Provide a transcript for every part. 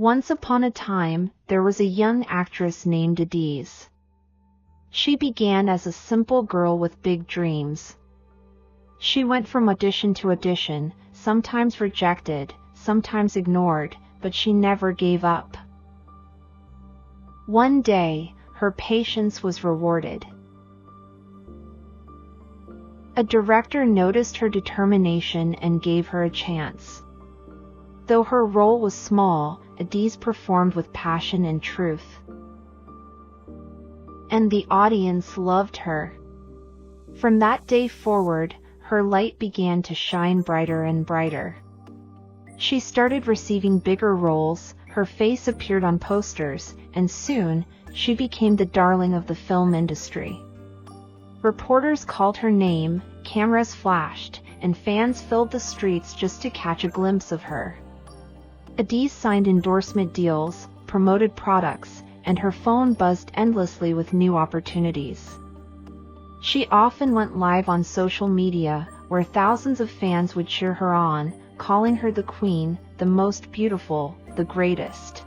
Once upon a time, there was a young actress named Adiz. She began as a simple girl with big dreams. She went from audition to audition, sometimes rejected, sometimes ignored, but she never gave up. One day, her patience was rewarded. A director noticed her determination and gave her a chance. Though her role was small, Adiz performed with passion and truth. And the audience loved her. From that day forward, her light began to shine brighter and brighter. She started receiving bigger roles, her face appeared on posters, and soon, she became the darling of the film industry. Reporters called her name, cameras flashed, and fans filled the streets just to catch a glimpse of her. Adiz signed endorsement deals, promoted products, and her phone buzzed endlessly with new opportunities. She often went live on social media, where thousands of fans would cheer her on, calling her the queen, the most beautiful, the greatest.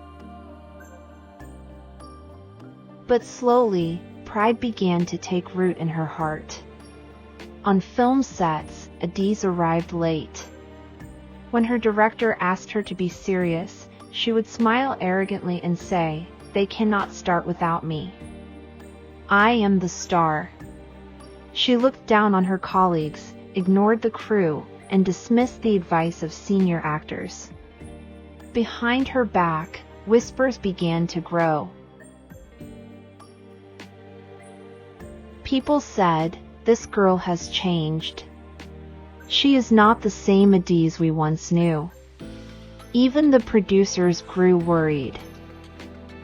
But slowly, pride began to take root in her heart. On film sets, Adiz arrived late. When her director asked her to be serious, she would smile arrogantly and say, "They cannot start without me. I am the star." She looked down on her colleagues, ignored the crew, and dismissed the advice of senior actors. Behind her back, whispers began to grow. People said, "This girl has changed. She is not the same Adiz we once knew." Even the producers grew worried.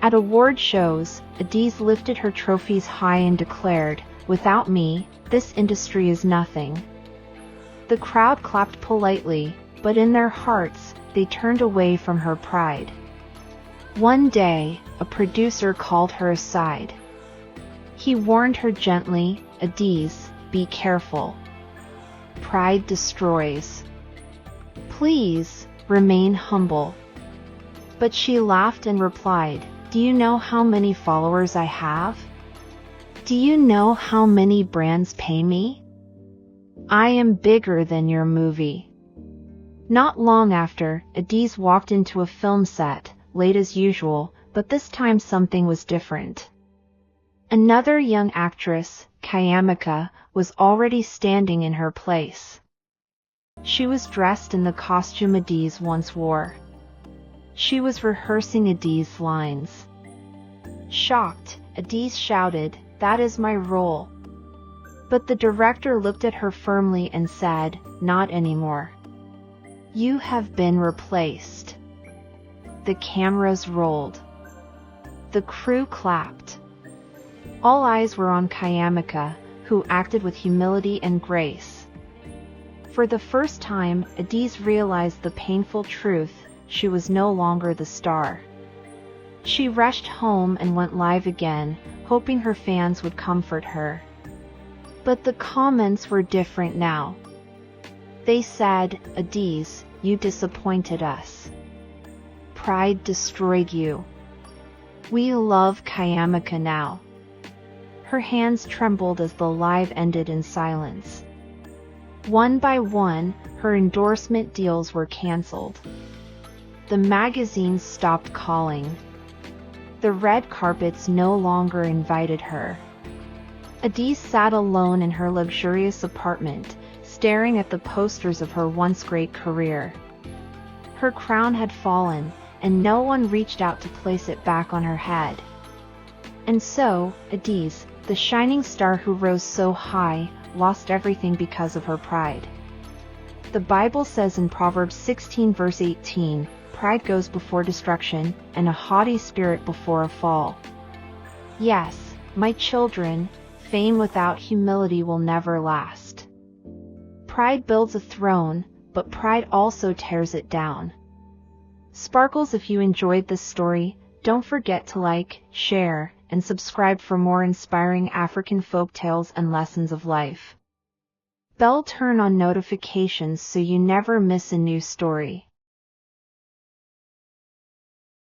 At award shows, Adiz lifted her trophies high and declared, "Without me, this industry is nothing." The crowd clapped politely, but in their hearts, they turned away from her pride. One day, a producer called her aside. He warned her gently, "Adiz, be careful. Pride destroys. Please, remain humble." But she laughed and replied, "Do you know how many followers I have? Do you know how many brands pay me? I am bigger than your movie." Not long after, Adiz walked into a film set, late as usual, but this time something was different. Another young actress, Kayamika, was already standing in her place. She was dressed in the costume Adiz once wore. She was rehearsing Adiz's lines. Shocked, Adiz shouted, "That is my role." But the director looked at her firmly and said, "Not anymore. You have been replaced." The cameras rolled. The crew clapped. All eyes were on Kayamika, who acted with humility and grace. For the first time, Adiz realized the painful truth: she was no longer the star. She rushed home and went live again, hoping her fans would comfort her. But the comments were different now. They said, "Adiz, you disappointed us. Pride destroyed you. We love Kayamika now." Her hands trembled as the live ended in silence. One by one, her endorsement deals were canceled. The magazines stopped calling. The red carpets no longer invited her. Adiz sat alone in her luxurious apartment, staring at the posters of her once great career. Her crown had fallen, and no one reached out to place it back on her head. And so, Adiz, the shining star who rose so high, lost everything because of her pride. The Bible says in Proverbs 16 verse 18, "Pride goes before destruction, and a haughty spirit before a fall." Yes, my children, fame without humility will never last. Pride builds a throne, but pride also tears it down. Sparkles, if you enjoyed this story, don't forget to like, share, and subscribe for more inspiring African folktales and lessons of life. Bell turn on notifications so you never miss a new story.